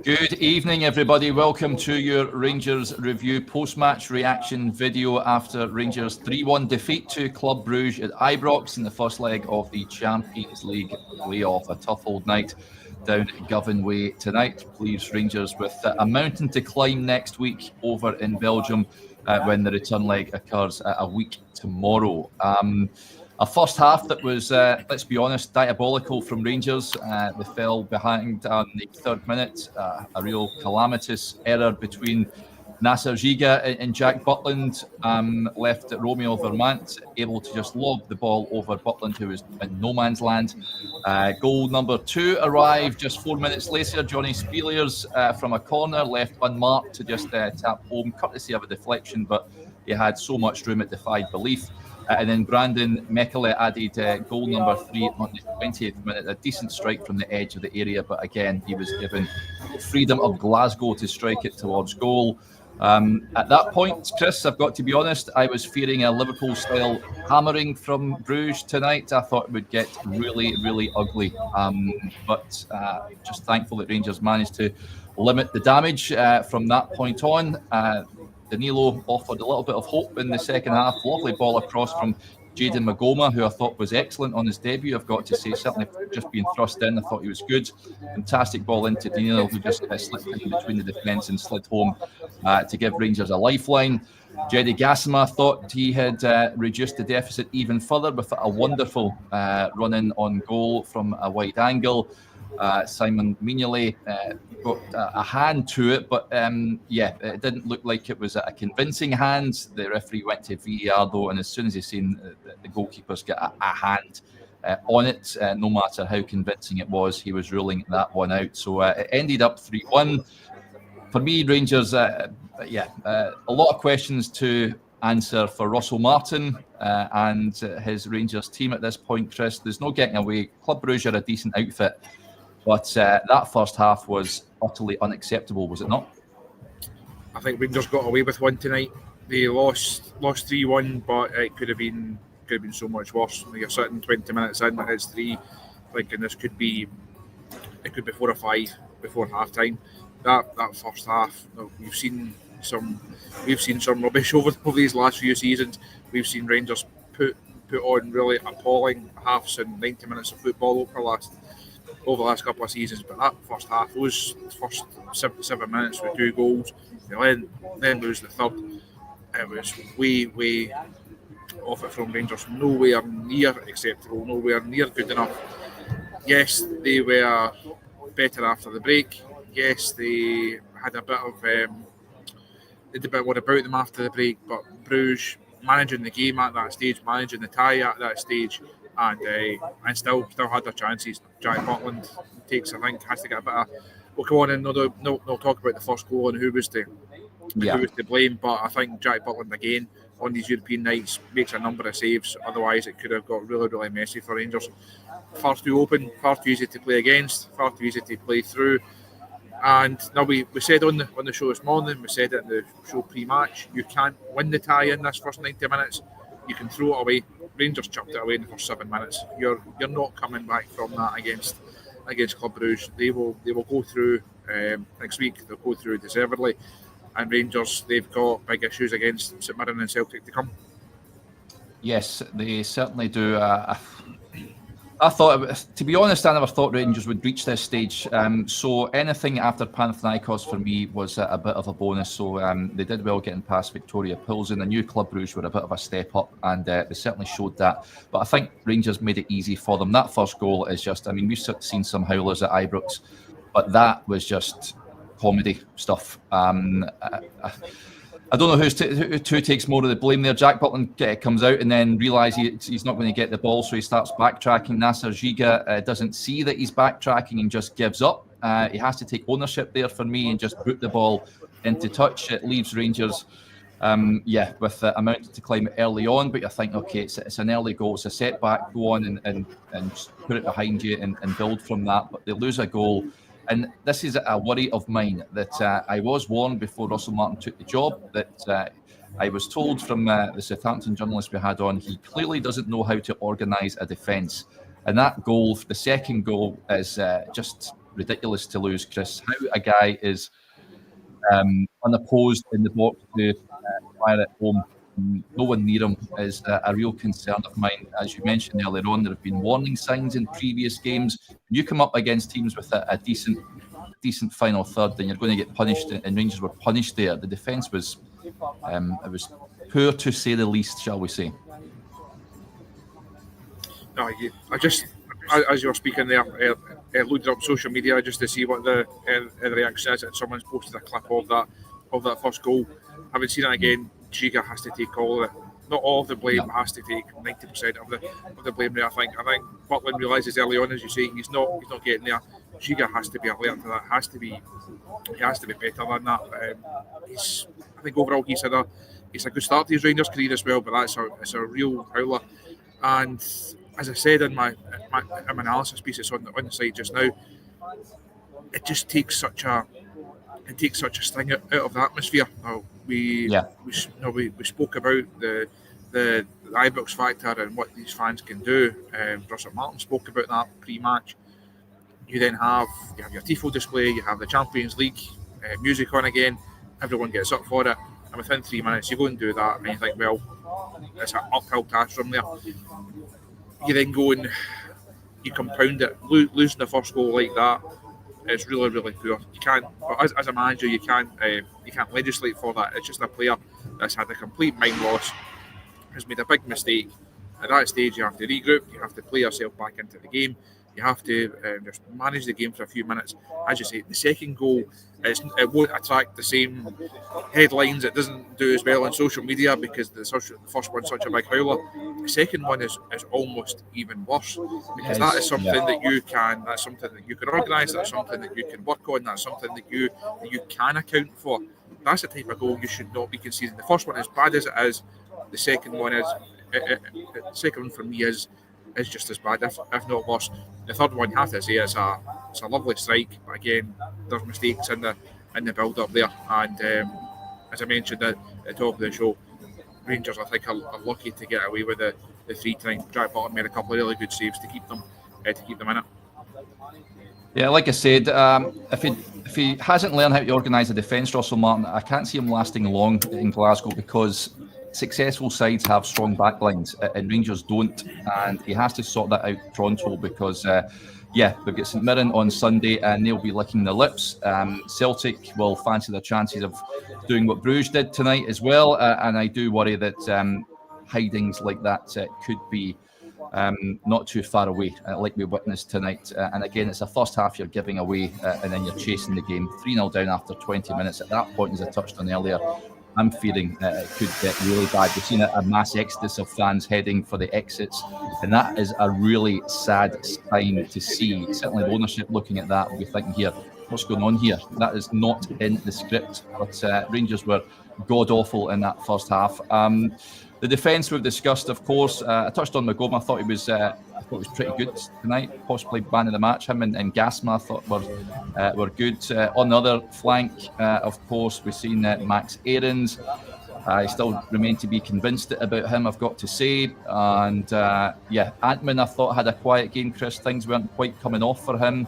Good evening, everybody. Welcome to your Rangers review post-match reaction video after Rangers' 3-1 defeat to Club Brugge at Ibrox in the first leg of the Champions League playoff. A tough old night down at Govan Way tonight. Leaves Rangers with a mountain to climb next week over in Belgium when the return leg occurs a week tomorrow. A first half that was, let's be honest, diabolical from Rangers. They fell behind on the third minute. A real calamitous error between Nasser Giga and Jack Butland left Romeo Vermaat able to just lob the ball over Butland, who was in no man's land. Goal number 2 arrived just 4 minutes later. Johnny Spieliers from a corner left unmarked to just tap home, courtesy of a deflection, but he had so much room it defied belief. And then Brandon Mekele added goal number 3 on the 20th minute. A decent strike from the edge of the area, but again, he was given the freedom of Glasgow to strike it towards goal. At that point, Chris, I've got to be honest, I was fearing a Liverpool-style hammering from Bruges tonight. I thought it would get really, really ugly. But just thankful that Rangers managed to limit the damage from that point on. Danilo offered a little bit of hope in the second half. Lovely ball across from Jayden Magoma, who I thought was excellent on his debut, I've got to say. Certainly just being thrust in, I thought he was good. Fantastic ball into Danilo, who just slipped in between the defence and slid home to give Rangers a lifeline. Jedi Gassama thought he had reduced the deficit even further with a wonderful run-in on goal from a wide angle. Simon Mignolet got a hand to it, but it didn't look like it was a convincing hand. The referee went to VAR though, and as soon as he seen the goalkeepers get a hand on it, no matter how convincing it was, he was ruling that one out. So it ended up 3-1. For me, Rangers, a lot of questions to answer for Russell Martin and his Rangers team at this point, Chris. There's no getting away. Club Brugge are a decent outfit, but that first half was utterly unacceptable, was it not? I think Rangers got away with one tonight. They lost 3-1, but it could have been so much worse. You're sitting 20 minutes in, it's 3, thinking this could be 4 or 5 before half time. That first half, we've seen some rubbish over these last few seasons. We've seen Rangers put on really appalling halves and 90 minutes of football over the last couple of seasons, but that first half, those first 7 minutes with 2 goals, they then lose the third. It was way off it from Rangers, nowhere near acceptable, nowhere near good enough. Yes, they were better after the break. Yes, they had a bit of they did a bit more about them after the break, but Bruges managing the game at that stage, managing the tie at that stage, and still had their chances. Jack Butland has to get a bit of. We'll come on and no talk about the first goal and who was to blame, but I think Jack Butland again on these European nights makes a number of saves. Otherwise, it could have got really, really messy for Rangers. Far too open, far too easy to play against, far too easy to play through. And now we said on the show this morning, we said it in the show pre-match, you can't win the tie in this first 90 minutes. You can throw it away. Rangers chucked it away in the first 7 minutes. You're not coming back from that against Club Brugge. They will go through next week. They'll go through deservedly. And Rangers, they've got big issues against St Mirren and Celtic to come. Yes, they certainly do. I thought, to be honest, I never thought Rangers would reach this stage. So anything after Panathinaikos for me was a bit of a bonus. So they did well getting past Victoria Pilsen. The new Club Brugge were a bit of a step up, and they certainly showed that. But I think Rangers made it easy for them. That first goal is just, I mean, we've seen some howlers at Ibrox, but that was just comedy stuff. I don't know who takes more of the blame there. Jack Butland comes out and then realises he's not going to get the ball, so he starts backtracking. Nasser Giga doesn't see that he's backtracking and just gives up. He has to take ownership there for me and just boot the ball into touch. It leaves Rangers, with a mountain to climb early on. But you think, okay, it's an early goal, it's a setback. Go on and just put it behind you and build from that. But they lose a goal. And this is a worry of mine that I was warned before Russell Martin took the job, that I was told from the Southampton journalist we had on, he clearly doesn't know how to organise a defence. And that goal, the second goal, is just ridiculous to lose, Chris. How a guy is unopposed in the box to fire at home, no one near him, is a real concern of mine. As you mentioned earlier on, there have been warning signs in previous games. You come up against teams with a decent final third, then you're going to get punished, and Rangers were punished there. The defence was it was poor, to say the least, shall we say. No, I just, as you were speaking there, loaded up social media just to see what the reaction is, and someone's posted a clip of that first goal. Having seen it again, Giga has to take not all of the blame, but has to take 90% of the blame there. I think Butland realises early on, as you say, he's not getting there. Giga has to be alert to that. He has to be better than that. I think overall he's had a good start to his Rangers career as well, but it's a real howler. And as I said in my analysis piece that's on the site just now, it just takes such a sting out of the atmosphere. We spoke about the Ibrox factor and what these fans can do. Russell Martin spoke about that pre-match. You then have your tifo display, you have the Champions League music on again. Everyone gets up for it, and within 3 minutes you go and do that, and you think, well, it's an uphill task from there. You then go and you compound it. Losing the first goal like that is really, really poor. You can't, as a manager, you can't legislate for that. It's just a player that's had a complete mind loss, has made a big mistake. At that stage, you have to regroup. You have to play yourself back into the game. You have to just manage the game for a few minutes. As you say, the second goal, it won't attract the same headlines. It doesn't do as well on social media because the first one's such a big howler. The second one is almost even worse because that is something that's something that you can organise. That's something that you can work on. That's something that you can account for. That's the type of goal you should not be conceding. The first one, as bad as it is, the second one is. The second one for me is just as bad, if not worse. The third one, you have to say, it's a lovely strike, but again, there's mistakes in the build up there. And as I mentioned at the top of the show, Rangers, I think, are lucky to get away with the 3 tonight. Jack Butland made a couple of really good saves to keep them in it. Yeah, like I said, if he hasn't learned how to organise a defence, Russell Martin, I can't see him lasting long in Glasgow because successful sides have strong backlines and Rangers don't, and he has to sort that out pronto because we've got St Mirren on Sunday and they'll be licking their lips. Celtic will fancy their chances of doing what Bruges did tonight as well, and I do worry that hidings like that could be not too far away, like we witnessed tonight. And again, it's a first half you're giving away and then you're chasing the game 3-0 down after 20 minutes. At that point, as I touched on earlier, I'm fearing it could get really bad. We've seen a mass exodus of fans heading for the exits, and that is a really sad sign to see. Certainly the ownership looking at that will be thinking, here, what's going on here? That is not in the script. But Rangers were god-awful in that first half. The defence we've discussed, of course. I touched on McGovern. I thought he was pretty good tonight, possibly man of the match. Him and Gasma, I thought, were good. On the other flank, of course, we've seen Max Aarons. I still remain to be convinced about him, I've got to say. And Antman, I thought, had a quiet game, Chris. Things weren't quite coming off for him.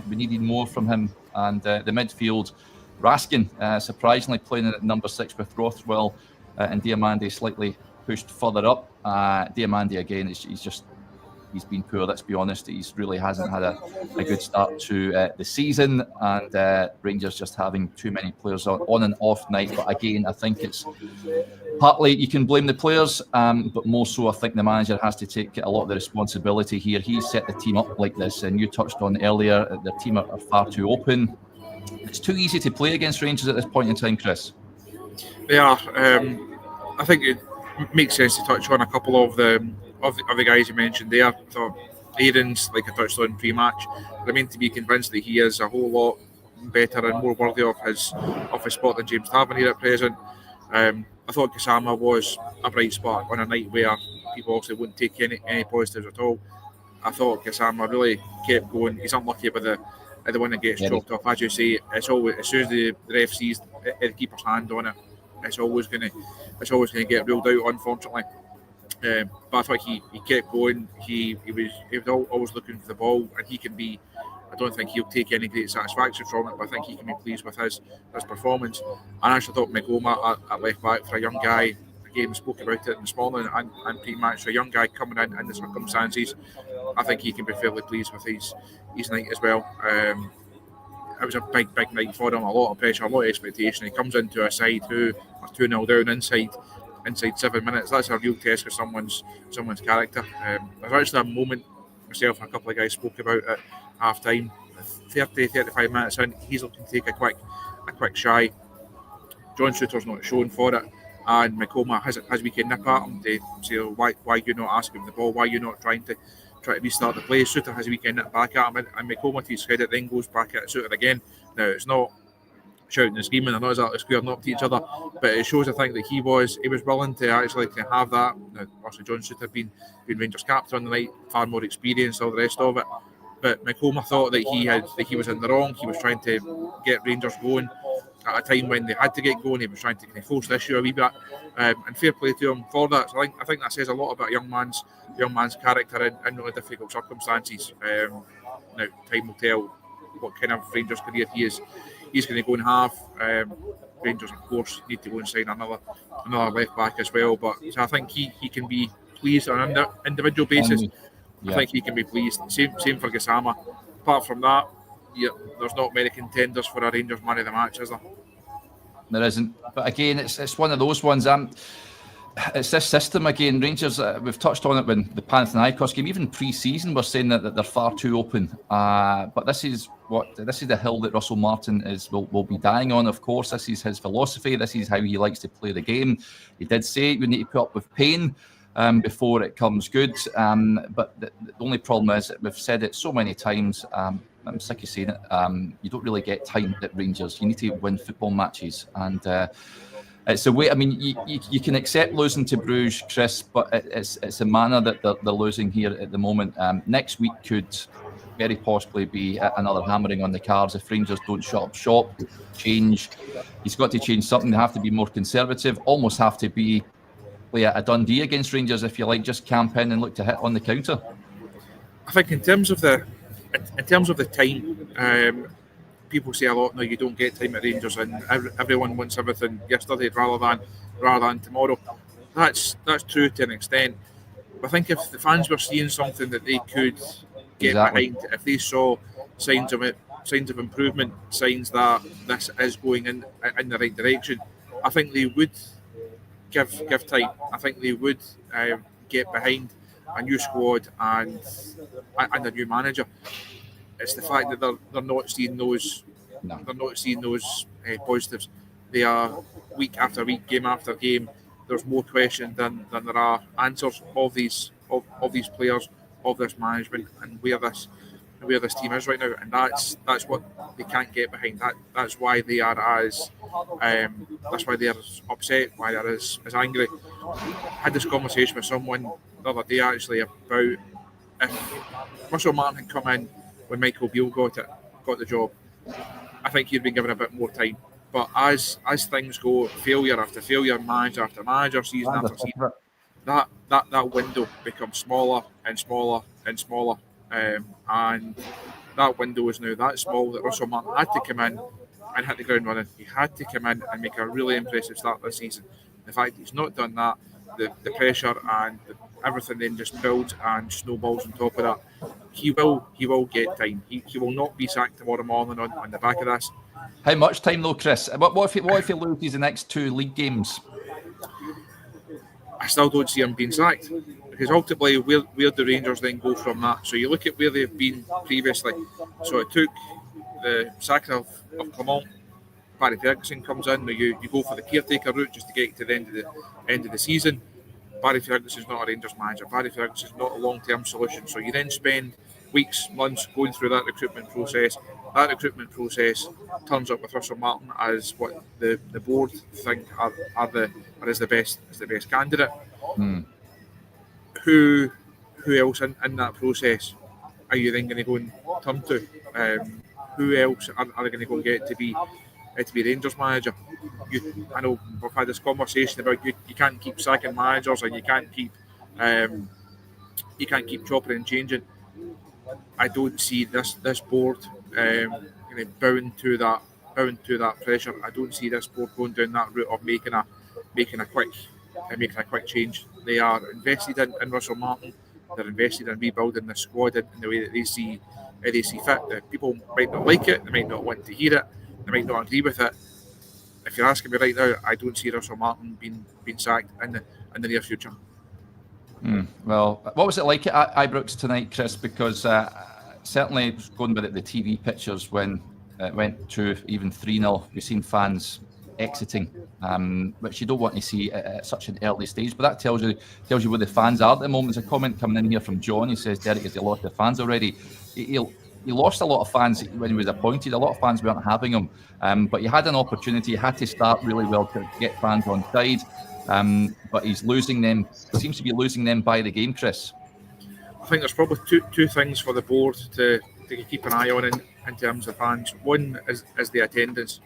We needed more from him. And the midfield, Raskin, surprisingly playing at number 6 with Rothwell and Diamande slightly pushed further up. Diamande, again, he's been poor, let's be honest. He really hasn't had a good start to the season, and Rangers just having too many players on and off night. But again, I think it's partly you can blame the players, but more so I think the manager has to take a lot of the responsibility here. He set the team up like this, and you touched on earlier, the team are far too open. It's too easy to play against Rangers at this point in time, Chris. They are. I think it makes sense to touch on a couple of the guys you mentioned there. So Aarons, like I touched on pre-match, remain to be convinced that he is a whole lot better and more worthy of his spot than James Tavernier at present. I thought Gassama was a bright spot on a night where people obviously wouldn't take any positives at all. I thought Gassama really kept going. He's unlucky with the one that gets chopped off. As you say, it's always, as soon as the ref sees the keeper's hand on it, it's always going to get ruled out, unfortunately. But I thought he kept going. He was always looking for the ball, and he can be I don't think he'll take any great satisfaction from it, but I think he can be pleased with his performance. And I actually thought Magoma at left back, for a young guy, again, spoke about it this morning and pre-match, for a young guy coming in the circumstances, I think he can be fairly pleased with his night as well. It was a big night for him, a lot of pressure, a lot of expectation. He comes into a side who are 2-0 down inside 7 minutes. That's a real test for someone's character. There's actually a moment myself and a couple of guys spoke about at half time. 30-35 minutes in, he's looking to take a quick shy. John Shooter's not shown for it, and Makoma has weekend nip at him to say, why you not asking the ball, why you not trying to restart the play. Shooter has a weekend nip back at him, and Makoma, to his credit, then goes back at Shooter again. Now, it's not shouting and screaming, they're not exactly squaring up to each other, but it shows, I think, that he was willing to actually to have that. Now, obviously John Shooter being Rangers captain on the night, far more experience, all the rest of it, but Makoma thought that he was in the wrong. He was trying to get Rangers going at a time when they had to get going. He was trying to kind of force the issue a wee bit, and fair play to him for that. So I think that says a lot about a young man's character in really difficult circumstances. Now, time will tell what kind of Rangers career he's going to go and have. Rangers, of course, need to go and sign another left back as well. But so I think he can be pleased on an individual basis. I think he can be pleased. Same for Gassama. Apart from that, there's not many contenders for a Rangers man of the match, is there? There isn't. But again, it's one of those ones. It's this system again. Rangers, we've touched on it when the Panathinaikos game, even pre-season, we're saying that they're far too open. But this is the hill that Russell Martin will be dying on. Of course, this is his philosophy. This is how he likes to play the game. He did say you need to put up with pain before it comes good. But the only problem is that we've said it so many times. I'm sick of saying it. You don't really get time at Rangers. You need to win football matches, and it's a way. I mean, you can accept losing to Bruges, Chris, but it's a manner that they're losing here at the moment. Next week could very possibly be another hammering on the cards if Rangers don't shut up shop, change. He's got to change something. They have to be more conservative. Almost have to play a Dundee against Rangers, if you like, just camp in and look to hit on the counter. I think in terms of the time, people say a lot now you don't get time at Rangers, and everyone wants everything yesterday rather than tomorrow. That's true to an extent. But I think if the fans were seeing something that they could get behind, if they saw signs of improvement, signs that this is going in the right direction, I think they would give time. I think they would get behind a new squad and a new manager. It's the fact that they're not seeing those. No. They're not seeing those positives. They are week after week, game after game. There's more question than there are answers of these players, of this management, and where this team is right now. And that's what they can't get behind. That's why they are as upset. Why they're as angry. I had this conversation with someone the other day actually about if Russell Martin had come in when Michael Beale got the job, I think he'd been given a bit more time. But as things go, failure after failure, manager after manager, season after season, that window becomes smaller and smaller and smaller, and that window is now that small that Russell Martin had to come in and hit the ground running. He had to come in and make a really impressive start this season. The fact that he's not done that, the pressure and everything then just builds and snowballs on top of that. He will get time. He will not be sacked tomorrow morning on the back of this. How much time though, Chris? What if he loses the next 2 league games? I still don't see him being sacked, because ultimately where the Rangers then go from that. So you look at where they've been previously. So it took the sacking of Clement. Barry Ferguson comes in. Now you go for the caretaker route just to get to the end of the season. Barry Ferguson's not a Rangers manager. Barry Ferguson's not a long-term solution. So you then spend weeks, months going through that recruitment process. That recruitment process turns up with Russell Martin as what the board think is the best candidate. Who else in that process are you then going to go and turn to? Who else are they going to go and get to be Rangers manager? I know we've had this conversation about you can't keep sacking managers and you can't keep chopping and changing. I don't see this board bound to that pressure. I don't see this board going down that route of making a quick change. They are invested in Russell Martin. They're invested in rebuilding the squad in the way that they see fit. People might not like it. They might not want to hear it. They might not agree with it. If you're asking me right now, I don't see Russell Martin being sacked in the near future. Well, what was it like at Ibrox tonight, Chris? Because certainly going with the TV pictures when it went to even 3-0, we've seen fans exiting, which you don't want to see at such an early stage. But that tells you where the fans are at the moment. There's a comment coming in here from John. He says Derek has lost the fans already. He lost a lot of fans when he was appointed. A lot of fans weren't having him. But you had an opportunity. You had to start really well to get fans on side. But he's losing them. Seems to be losing them by the game, Chris. I think there's probably two things for the board to keep an eye on in terms of fans. One is the attendance,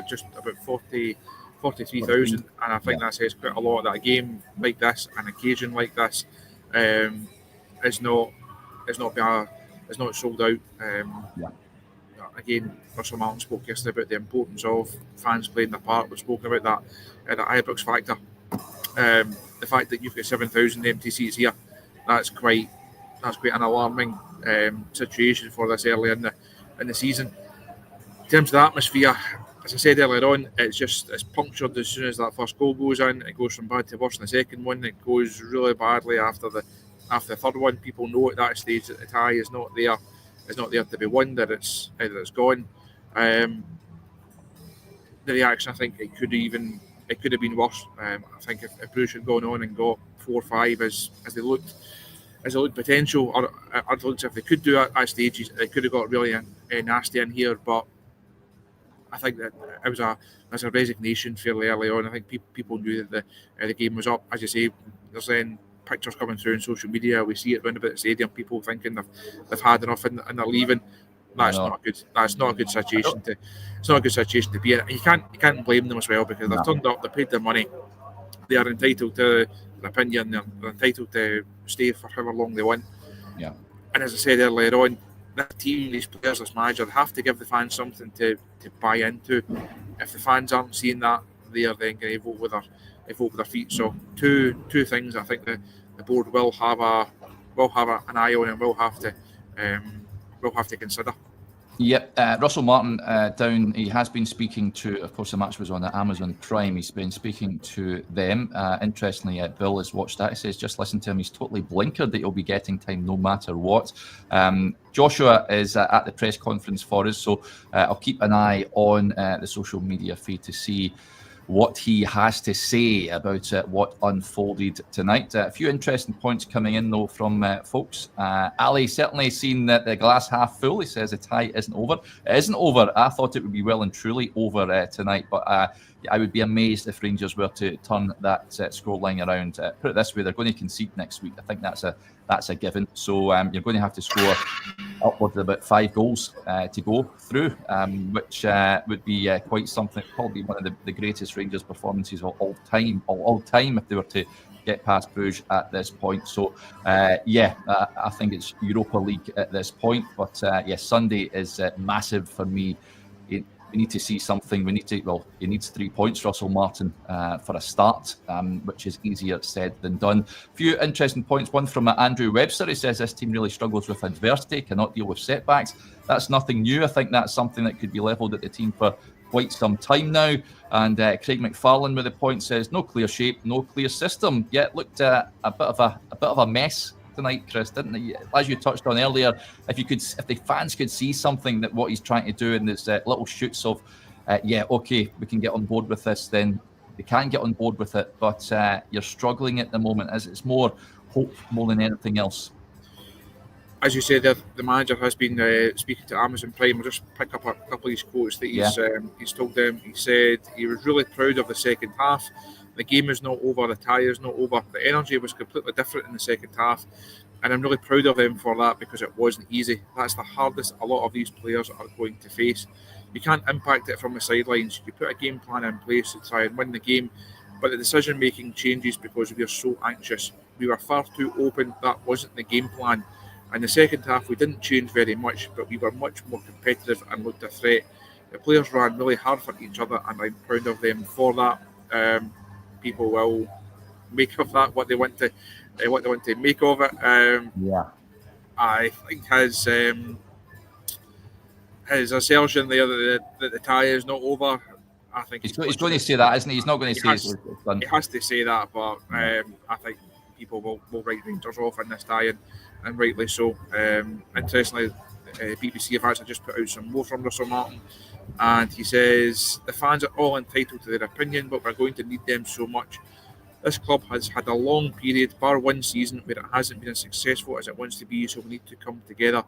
just about 43,000, and I think that says quite a lot that a game like this, an occasion like this, is not sold out. Again, Russell Martin spoke yesterday about the importance of fans playing their part. We've spoken about that, the Ibrox factor. The fact that you've got 7,000 empty seats here, that's quite an alarming situation for this early in the season. In terms of the atmosphere, as I said earlier on, it's punctured as soon as that first goal goes in. It goes from bad to worse in the second one. It goes really badly after the third one. People know at that stage that the tie is not there. It's not there to be won. That it's gone. The reaction, I think, it could have been worse. I think if Bruce had gone on and got 4-5 as they looked potential, or at least if they could do it at stages, it could have got really nasty in here. But I think that it was a resignation fairly early on. I think people knew that the game was up. As you say, there's then pictures coming through on social media. We see it round about the stadium. People thinking they've had enough and they're leaving. That's not good. That's not a good situation to. It's not a good situation to be in. You can't blame them as well because they've turned up. They paid their money. They are entitled to an opinion. They're entitled to stay for however long they want. Yeah. And as I said earlier on, that team, these players, this manager, have to give the fans something to buy into. If the fans aren't seeing that, they are then going to vote with their feet. So two things I think the board will have an eye on and will have to consider. Yep, Russell Martin down. He has been speaking to, of course, the match was on Amazon Prime. He's been speaking to them. Interestingly, Bill has watched that. He says, just listen to him. He's totally blinkered that he'll be getting time no matter what. Joshua is at the press conference for us, so I'll keep an eye on the social media feed to see what he has to say about what unfolded tonight. A few interesting points coming in, though, from folks. Ali certainly seen that the glass half full. He says the tie isn't over. It isn't over. I thought it would be well and truly over tonight, but I would be amazed if Rangers were to turn that scoreline around. Put it this way, they're going to concede next week. I think that's a given. So you're going to have to score upwards of about 5 goals to go through, which would be quite something. Probably one of the greatest Rangers performances of all time if they were to get past Bruges at this point. So I think it's Europa League at this point. But Sunday is massive for me. We need to see something. He needs 3 points, Russell Martin, for a start, which is easier said than done. A few interesting points. One from Andrew Webster. He says this team really struggles with adversity, cannot deal with setbacks. That's nothing new. I think that's something that could be levelled at the team for quite some time now. And Craig McFarlane with the point says no clear shape, no clear system. Yeah, it looked a bit of a mess tonight, Chris, didn't it? As you touched on earlier, if the fans could see something that what he's trying to do in this little shoots of, we can get on board with this, then they can get on board with it. But you're struggling at the moment, as it's more hope more than anything else. As you said, the manager has been speaking to Amazon Prime. I'll just pick up a couple of these quotes that he's told them. He said he was really proud of the second half. The game is not over, the tie is not over. The energy was completely different in the second half, and I'm really proud of them for that because it wasn't easy. That's the hardest a lot of these players are going to face. You can't impact it from the sidelines. You put a game plan in place to try and win the game, but the decision-making changes because we are so anxious. We were far too open. That wasn't the game plan. In the second half, we didn't change very much, but we were much more competitive and looked a threat. The players ran really hard for each other, and I'm proud of them for that. People will make of that what they want to make of it. I think his assertion there that the tie is not over. I think he's going to say that, isn't he? He's not going to say it's done. He has to say that, but I think people will write Rangers off in this tie, and rightly so. Interestingly, BBC have actually just put out some more from Russell Martin, and he says the fans are all entitled to their opinion, but we're going to need them so much. This club has had a long period, bar one season, where it hasn't been as successful as it wants to be, so we need to come together.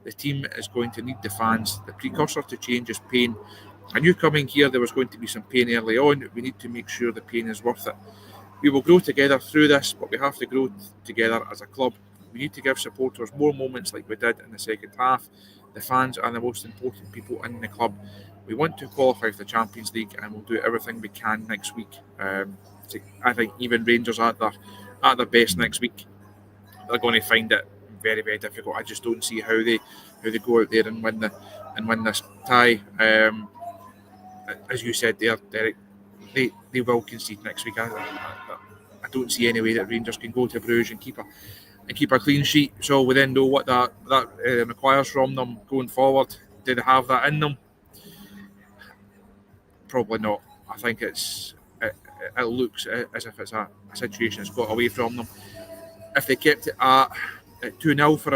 The team is going to need the fans. The precursor to change is pain. I knew coming here there was going to be some pain early on. We need to make sure the pain is worth it. We will grow together through this, but we have to grow together as a club. We need to give supporters more moments like we did in the second half. The fans are the most important people in the club. We want to qualify for the Champions League, and we'll do everything we can next week. I think even Rangers at their best next week, they're going to find it very, very difficult. I just don't see how they go out there and win this tie. As you said there, Derek, they will concede next week. I don't see any way that Rangers can go to Bruges and keep a clean sheet. So we then know what that requires from them going forward. Do they have that in them? Probably not. I think it looks as if it's a situation that's got away from them. If they kept it at 2-0 for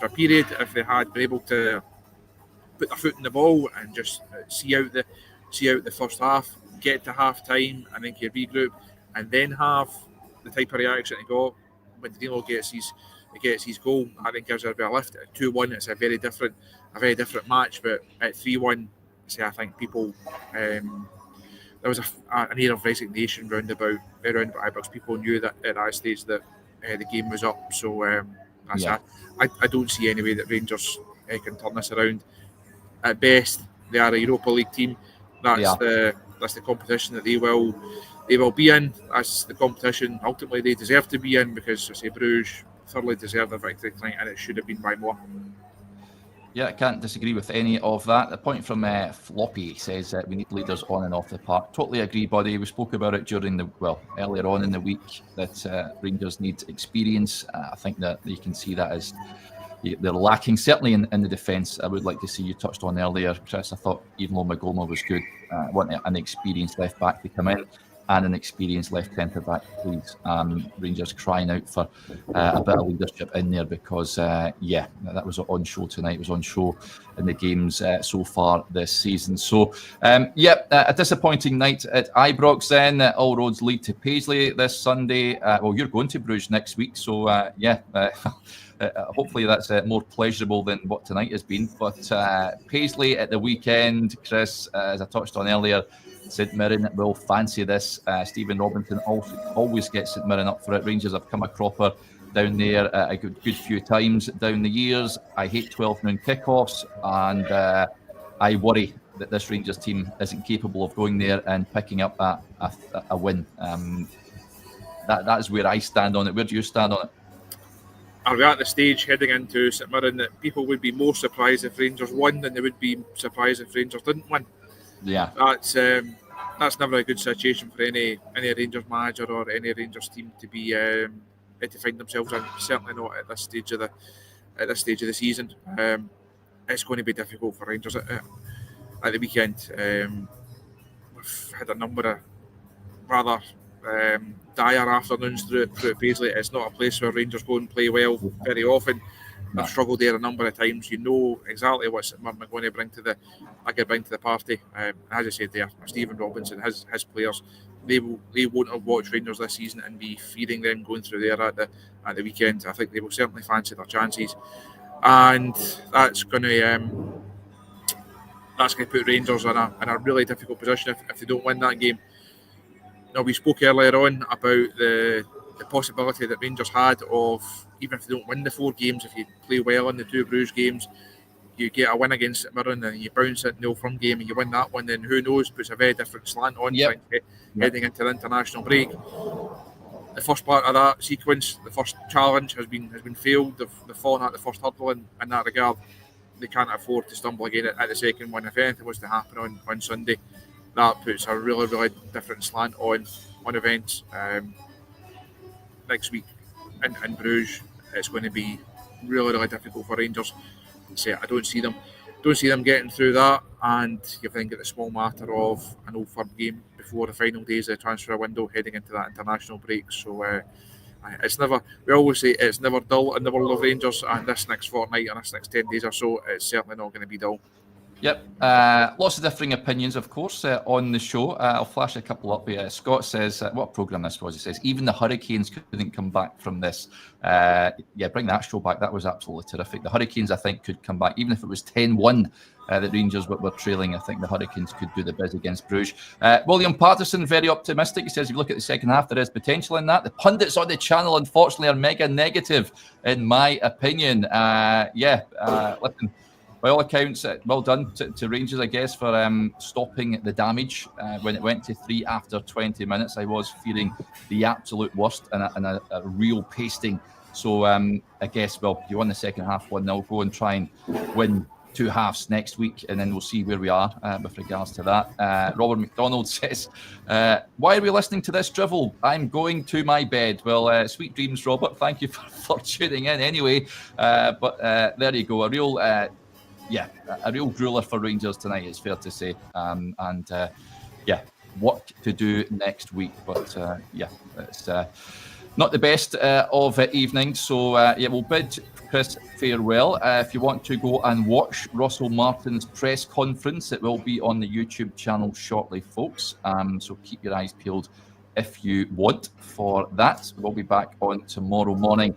a period, if they had been able to put their foot in the ball and just see out the first half, get to half time, and then regroup, and then have the type of reaction to go when Danilo gets his goal, I think gives it a bit of lift. At 2-1, it's a very different match, but at 3-1, I think people there was an air of resignation round about Ibrox. People knew that at that stage that the game was up. So I don't see any way that Rangers can turn this around. At best, they are a Europa League team. That's the competition that they will be in. That's the competition ultimately they deserve to be in, because Bruges thoroughly deserve their victory tonight, and it should have been by more. Yeah, I can't disagree with any of that. The point from Floppy says we need leaders on and off the park. Totally agree, buddy. We spoke about it earlier on in the week that Rangers need experience. I think that you can see that as they're lacking, certainly in the defence. I would like to see, you touched on earlier, Chris, I thought even though Magoma was good, I want an experienced left back to come in and an experienced left centre back, please. Rangers crying out for a bit of leadership in there, because that was on show tonight. It was on show in the games so far this season. So a disappointing night at Ibrox then. All roads lead to Paisley this Sunday. You're going to Bruges next week, so hopefully that's more pleasurable than what tonight has been. But Paisley at the weekend, Chris, as I touched on earlier, St Mirren will fancy this. Stephen Robinson always gets St Mirren up for it. Rangers have come a cropper down there a good few times down the years. I hate 12 noon kickoffs, and I worry that this Rangers team isn't capable of going there and picking up a win. That is where I stand on it. Where do you stand on it? Are we at the stage heading into St Mirren that people would be more surprised if Rangers won than they would be surprised if Rangers didn't win? Yeah, that's never a good situation for any Rangers manager or any Rangers team to be to find themselves in. Certainly not at this stage of the season. It's going to be difficult for Rangers at the weekend. We've had a number of rather dire afternoons through Paisley. It's not a place where Rangers go and play well very often. I've struggled there a number of times. You know exactly what St Mirren are going to bring to the party. As I said there, Stephen Robinson, his players, they won't have watched Rangers this season and be feeding them going through there at the weekend. I think they will certainly fancy their chances, and that's going to put Rangers in a really difficult position if they don't win that game. Now, we spoke earlier on about the possibility that Rangers had of, even if they don't win the 4 games, if you play well in the 2 Bruges games, you get a win against St Mirren and you bounce at 0-0 game and you win that one, then who knows, puts a very different slant on heading into the international break. the first part of that sequence, the first challenge has been failed. They've fallen at the first hurdle in that regard. They can't afford to stumble again at the second one. If anything was to happen on Sunday, that puts a really, really different slant on events. Next week in Bruges, it's going to be really, really difficult for Rangers. So I don't see them getting through that, and you think it's a small matter of an Old Firm game before the final days of the transfer window, heading into that international break. So it's never. We always say it's never dull in the world of Rangers, and this next fortnight and this next 10 days or so, it's certainly not going to be dull. Yep. Lots of differing opinions, of course, on the show. I'll flash a couple up here. Scott says, what a programme this was. He says, even the Hurricanes couldn't come back from this. Bring that show back. That was absolutely terrific. The Hurricanes, I think, could come back. Even if it was 10-1 that Rangers were trailing, I think the Hurricanes could do the biz against Bruges. William Patterson, very optimistic. He says, if you look at the second half, there is potential in that. The pundits on the channel, unfortunately, are mega negative, in my opinion. Listen. By all accounts, well done to Rangers, I guess, for stopping the damage when it went to 3 after 20 minutes. I was fearing the absolute worst and a real pasting. So I guess, you won the second half 1-0. Go and try and win 2 halves next week, and then we'll see where we are with regards to that. Robert McDonald says, why are we listening to this drivel? I'm going to my bed. Well, sweet dreams, Robert. Thank you for tuning in anyway. But there you go. A real driller for Rangers tonight, it's fair to say. What to do next week. But it's not the best of evenings. So we'll bid Chris farewell. If you want to go and watch Russell Martin's press conference, it will be on the YouTube channel shortly, folks. So keep your eyes peeled if you want for that. We'll be back on tomorrow morning.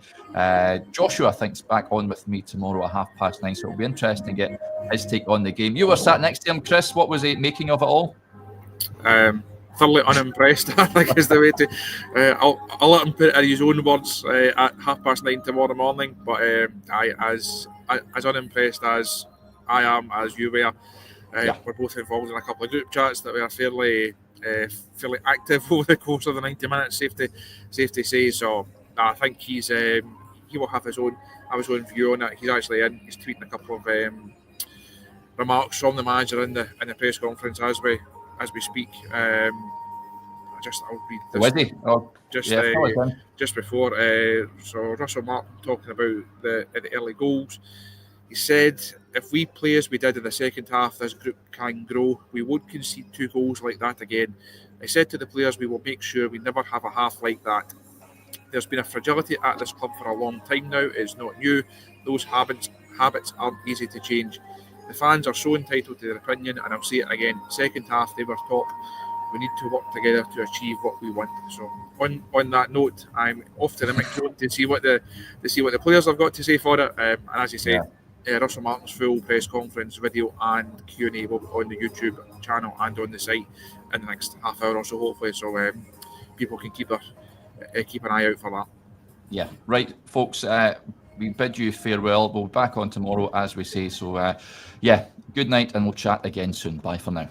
Joshua, I think, is back on with me tomorrow at 9:30, so it'll be interesting to get his take on the game. You were sat next to him, Chris. What was he making of it all? Thoroughly unimpressed, I think is the way to. I'll let him put it in his own words at 9:30 tomorrow morning. But as unimpressed as I am, as you were, we're both involved in a couple of group chats that we are fairly active over the course of the 90 minutes, safe to say. So I think he will have his own view on it. He's actually he's tweeting a couple of remarks from the manager in the press conference as we speak. I'll read this just before. So Russell Martin talking about the early goals. He said, if we play as we did in the second half, this group can grow. We won't concede 2 goals like that again. I said to the players, we will make sure we never have a half like that. There's been a fragility at this club for a long time now. It's not new. Those habits aren't easy to change. The fans are so entitled to their opinion, and I'll say it again. Second half, they were top. We need to work together to achieve what we want. So on that note, I'm off to the mic to see what the players have got to say for it. And as you said, Russell Martin's full press conference video and Q&A will be on the YouTube channel and on the site in the next half hour or so, hopefully, so people can keep an eye out for that. Yeah, right, folks. We bid you farewell. We'll be back on tomorrow, as we say. So, good night, and we'll chat again soon. Bye for now.